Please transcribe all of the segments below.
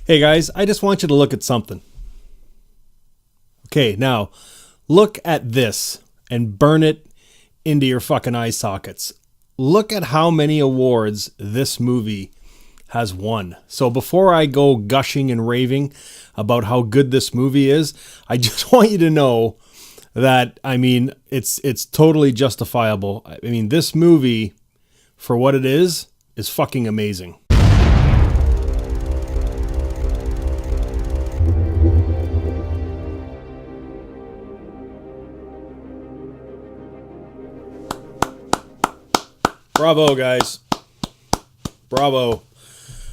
Hey guys, I just want you to look at something. Okay, now look at this and burn it into your fucking eye sockets. Look at how many awards this movie has won. So before I go gushing and raving about how good this movie is, I just want you to know that, it's totally justifiable. I mean, this movie, for what it is fucking amazing. Bravo, guys. Bravo.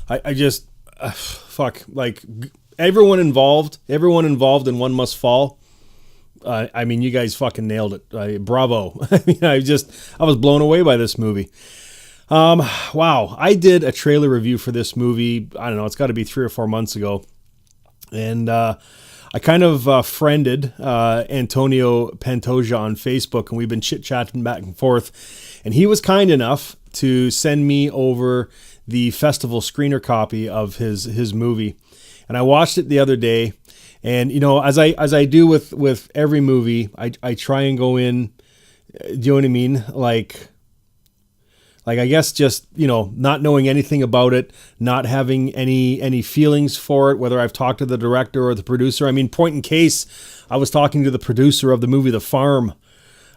I just, like, everyone involved in One Must Fall. You guys fucking nailed it. Bravo. I was blown away by this movie. Wow. I did a trailer review for this movie. I don't know. It's got to be 3 or 4 months ago. And, I kind of friended Antonio Pantoja on Facebook, and we've been chit-chatting back and forth. And he was kind enough to send me over the festival screener copy of his movie. And I watched it the other day. And, as I do with every movie, I try and go in, do you know what I mean? Like I guess just, not knowing anything about it, not having any feelings for it, whether I've talked to the director or the producer. I mean, point in case, I was talking to the producer of the movie The Farm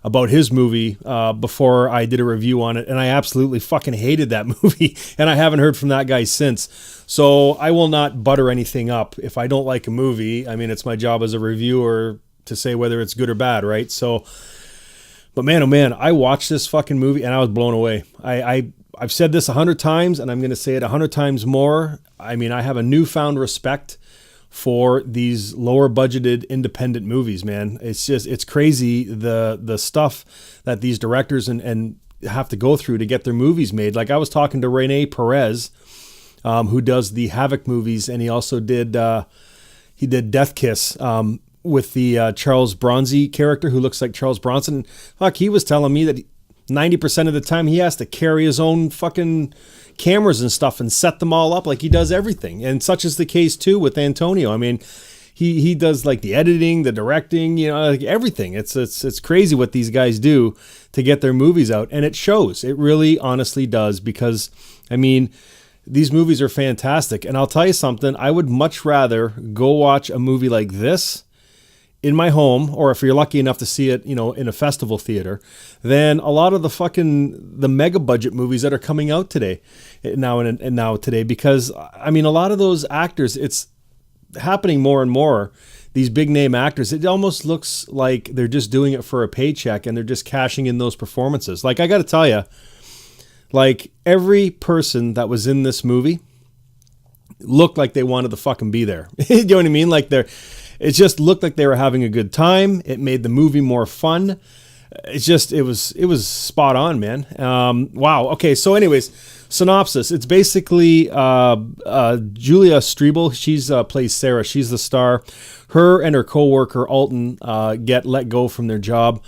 about his movie before I did a review on it, and I absolutely fucking hated that movie, and I haven't heard from that guy since. So I will not butter anything up. If I don't like a movie, it's my job as a reviewer to say whether it's good or bad, right? So... But man, oh man, I watched this fucking movie and I was blown away. I've said this 100 times and I'm going to say it 100 times more. I have a newfound respect for these lower budgeted independent movies, man. It's crazy the stuff that these directors and have to go through to get their movies made. Like I was talking to Rene Perez, who does the Havoc movies, and he also did Death Kiss, with the Charles Bronzy character who looks like Charles Bronson. Fuck, he was telling me that 90% of the time he has to carry his own fucking cameras and stuff and set them all up like he does everything. And such is the case too with Antonio. He does like the editing, the directing, like everything. It's crazy what these guys do to get their movies out. And it shows. It really honestly does, because these movies are fantastic. And I'll tell you something, I would much rather go watch a movie like this in my home, or if you're lucky enough to see it, in a festival theater, than a lot of the mega budget movies that are coming out today, now today, because a lot of those actors, it's happening more and more. These big name actors, it almost looks like they're just doing it for a paycheck and they're just cashing in those performances. Like I got to tell you, like every person that was in this movie looked like they wanted to fucking be there. You know what I mean? Like it just looked like they were having a good time. It made the movie more fun. It was spot on, man. Wow. Okay. So anyways, synopsis. It's basically, Julia Strebel. She's, plays Sarah. She's the star. Her and her coworker Alton, get let go from their job.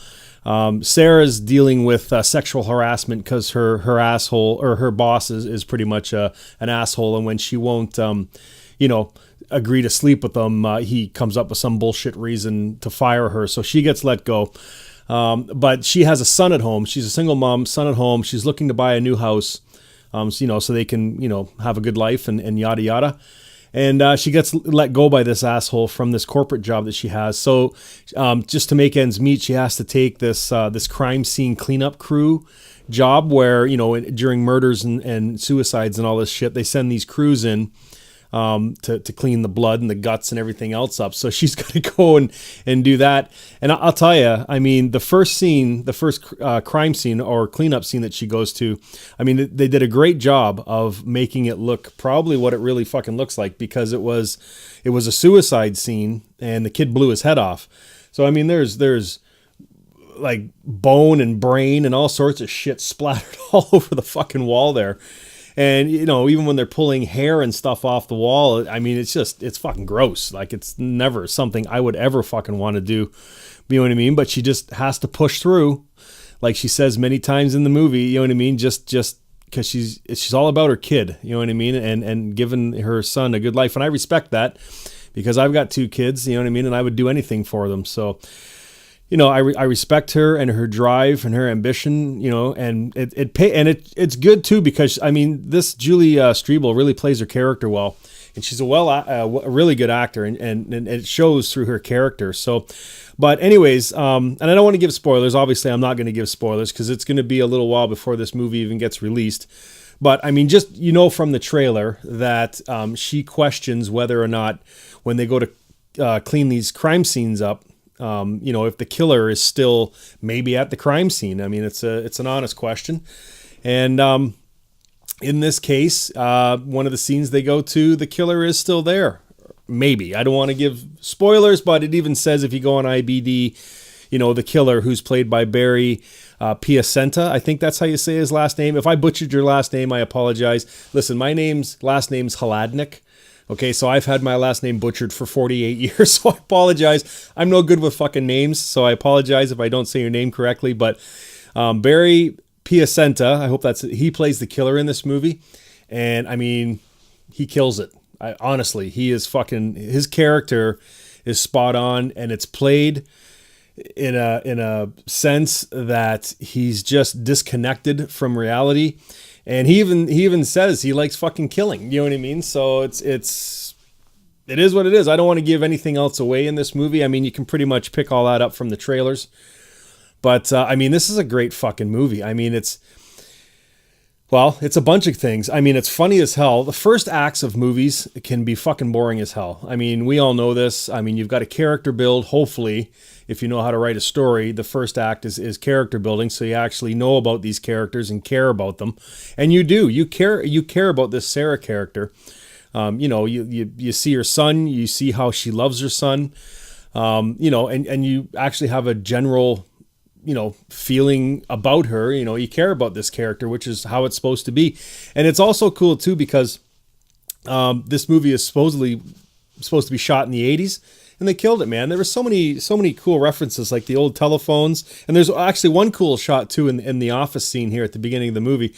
Sarah's dealing with sexual harassment because her asshole, or her boss is pretty much an asshole. And when she won't, agree to sleep with them, he comes up with some bullshit reason to fire her. So she gets let go. But she has a son at home. She's a single mom, son at home. She's looking to buy a new house, so they can, have a good life and yada, yada. And she gets let go by this asshole from this corporate job that she has. So just to make ends meet, she has to take this crime scene cleanup crew job where, during murders and suicides and all this shit, they send these crews in to clean the blood and the guts and everything else up. So she's got to go and do that. And I'll tell you, the first crime scene or cleanup scene that she goes to, they did a great job of making it look probably what it really fucking looks like, because it was a suicide scene and the kid blew his head off. So, there's like bone and brain and all sorts of shit splattered all over the fucking wall there. And, even when they're pulling hair and stuff off the wall, it's fucking gross. Like, it's never something I would ever fucking want to do. You know what I mean? But she just has to push through. Like she says many times in the movie, you know what I mean? Just because she's all about her kid, you know what I mean, and giving her son a good life, and I respect that because I've got 2 kids, you know what I mean, and I would do anything for them. So, you know, I respect her and her drive and her ambition, you know, and it's good too because I mean this Julie Strebel really plays her character well, and she's a really good actor, and it shows through her character. So, but anyways, and I don't want to give spoilers. Obviously, I'm not going to give spoilers because it's going to be a little while before this movie even gets released. But I mean, just from the trailer that she questions whether or not when they go to clean these crime scenes up, if the killer is still maybe at the crime scene. I mean, it's an honest question. And in this case, one of the scenes they go to, the killer is still there. Maybe. I don't want to give spoilers, but it even says if you go on IBD, the killer, who's played by Barry Piacenta. I think that's how you say his last name. If I butchered your last name, I apologize. Listen, my last name's Haladnik. Okay, so I've had my last name butchered for 48 years, so I apologize. I'm no good with fucking names, so I apologize if I don't say your name correctly. But Barry Piacenta, I hope he plays the killer in this movie. And, I mean, he kills it. Honestly, he is his character is spot on, and it's played in a sense that he's just disconnected from reality. And he even says he likes fucking killing. You know what I mean? So it is what it is. I don't want to give anything else away in this movie. I mean, you can pretty much pick all that up from the trailers. But I mean, this is a great fucking movie. I mean, it's a bunch of things. I mean, it's funny as hell. The first acts of movies can be fucking boring as hell. I mean, we all know this. I mean, you've got a character build, hopefully. If you know how to write a story, the first act is character building, so you actually know about these characters and care about them. And you do. You care about this Sarah character. You see her son, you see how she loves her son. And you actually have a general, feeling about her. You care about this character, which is how it's supposed to be. And it's also cool too because this movie is supposed to be shot in the 80s. And they killed it, man. There were so many cool references, like the old telephones. And there's actually one cool shot, too, in the office scene here at the beginning of the movie,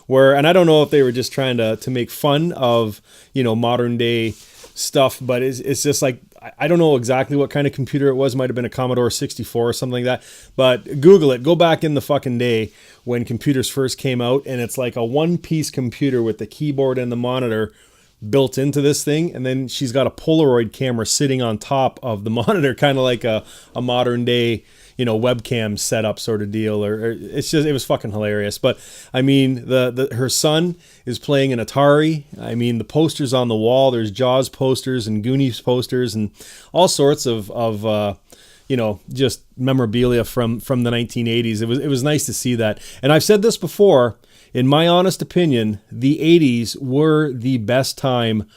and I don't know if they were just trying to make fun of, modern day stuff, but it's just like, I don't know exactly what kind of computer it was. It might have been a Commodore 64 or something like that. But Google it. Go back in the fucking day when computers first came out, and it's like a one-piece computer with the keyboard and the monitor built into this thing, and then she's got a Polaroid camera sitting on top of the monitor, kind of like a modern day webcam setup sort of deal. Or it was fucking hilarious. But I mean, her son is playing an Atari. I mean, the posters on the wall, there's Jaws posters and Goonies posters and all sorts of just memorabilia from the 1980s. It was nice to see that. And I've said this before. In my honest opinion, the 80s were the best time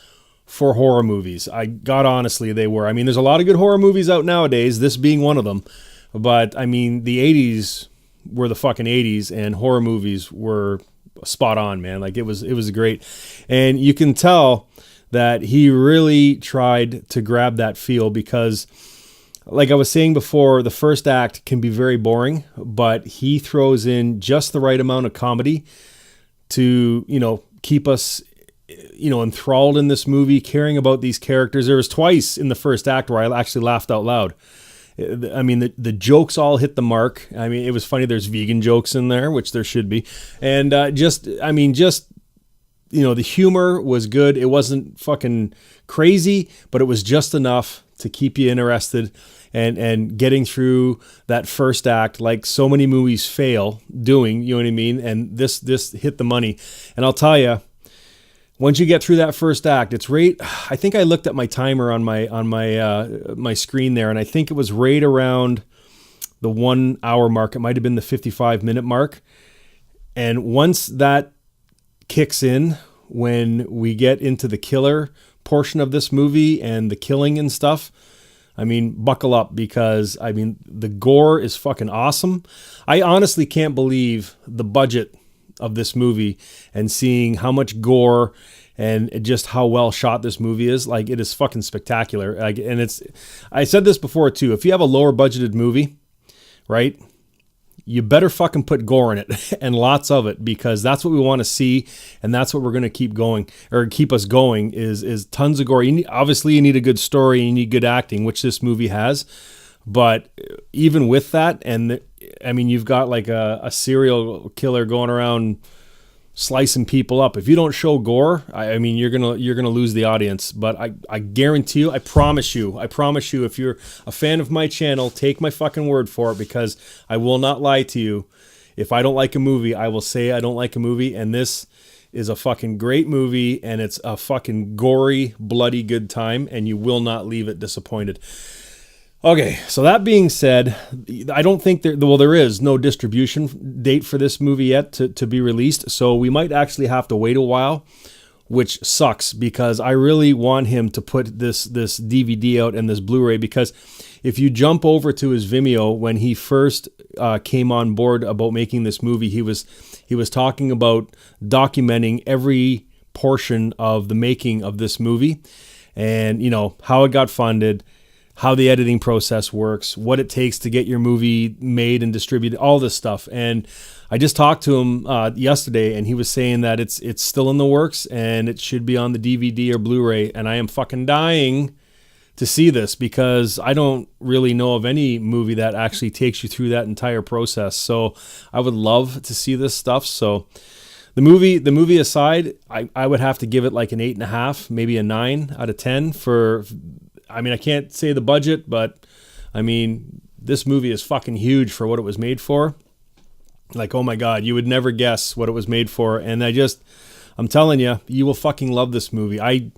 for horror movies. Honestly, they were. I mean, there's a lot of good horror movies out nowadays, this being one of them. But, I mean, the 80s were the fucking 80s, and horror movies were spot on, man. Like, it was great. And you can tell that he really tried to grab that feel because, like I was saying before, the first act can be very boring, but he throws in just the right amount of comedy to, keep us, enthralled in this movie, caring about these characters. There was twice in the first act where I actually laughed out loud. I mean, the jokes all hit the mark. I mean, it was funny. There's vegan jokes in there, which there should be. And the humor was good. It wasn't fucking crazy, but it was just enough to keep you interested and getting through that first act, like so many movies fail doing, you know what I mean? And this hit the money. And I'll tell you, once you get through that first act, it's right. I think I looked at my timer on my screen there, and I think it was right around the 1 hour mark. It might have been the 55-minute mark. And once that kicks in, when we get into the killer portion of this movie and the killing and stuff, I mean, buckle up, because I mean, the gore is fucking awesome. I honestly can't believe the budget of this movie and seeing how much gore and just how well shot this movie is. Like, it is fucking spectacular. Like, and I said this before too, if you have a lower budgeted movie, right, you better fucking put gore in it and lots of it, because that's what we want to see, and that's what we're going to keep going, or keep us going, is tons of gore. Obviously, you need a good story, and you need good acting, which this movie has. But even with that, you've got like a serial killer going around slicing people up. If you don't show gore, you're gonna lose the audience. But I guarantee you, I promise you, if you're a fan of my channel, take my fucking word for it, because I will not lie to you. If I don't like a movie, I will say I don't like a movie, and this is a fucking great movie, and it's a fucking gory, bloody good time, and you will not leave it disappointed. Okay, so that being said, I don't think there is no distribution date for this movie yet to be released, so we might actually have to wait a while, which sucks, because I really want him to put this DVD out and this Blu-ray, because if you jump over to his Vimeo, when he first came on board about making this movie, he was talking about documenting every portion of the making of this movie, and how it got funded, how the editing process works, what it takes to get your movie made and distributed, all this stuff. And I just talked to him yesterday, and he was saying that it's still in the works, and it should be on the DVD or Blu-ray. And I am fucking dying to see this, because I don't really know of any movie that actually takes you through that entire process. So I would love to see this stuff. So the movie aside, I would have to give it like an 8.5, maybe a 9 out of 10 for... I can't say the budget, but this movie is fucking huge for what it was made for. Like, oh my God, you would never guess what it was made for. And I'm telling you, you will fucking love this movie.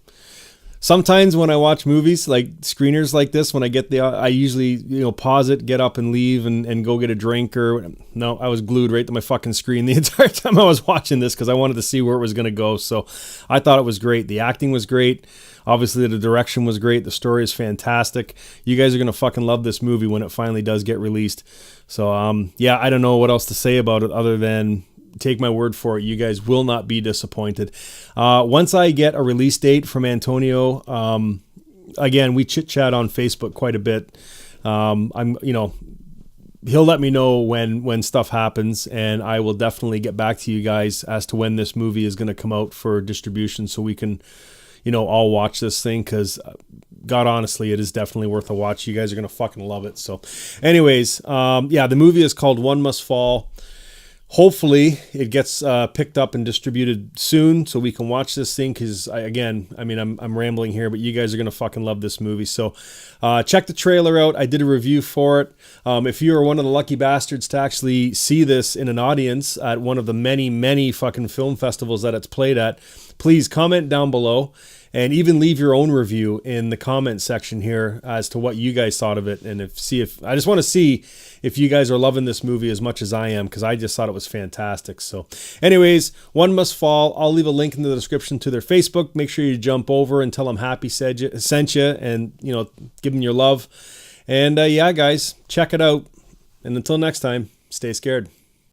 Sometimes when I watch movies, like screeners like this, when I get I usually, pause it, get up and leave and go get a drink no, I was glued right to my fucking screen the entire time I was watching this, because I wanted to see where it was going to go. So I thought it was great. The acting was great. Obviously, the direction was great. The story is fantastic. You guys are going to fucking love this movie when it finally does get released. So, I don't know what else to say about it other than take my word for it. You guys will not be disappointed. Once I get a release date from Antonio, again, we chit-chat on Facebook quite a bit. He'll let me know when stuff happens, and I will definitely get back to you guys as to when this movie is going to come out for distribution, so we can all watch this thing, because God, honestly, it is definitely worth a watch. You guys are going to fucking love it. So anyways, the movie is called One Must Fall. Hopefully it gets picked up and distributed soon, so we can watch this thing, because I'm rambling here, but you guys are going to fucking love this movie. So check the trailer out. I did a review for it. If you are one of the lucky bastards to actually see this in an audience at one of the many, many fucking film festivals that it's played at, please comment down below, and even leave your own review in the comment section here as to what you guys thought of it. And I just want to see if you guys are loving this movie as much as I am, because I just thought it was fantastic. So anyways, One Must Fall. I'll leave a link in the description to their Facebook. Make sure you jump over and tell them Happy sent you, and give them your love. And guys, check it out. And until next time, stay scared.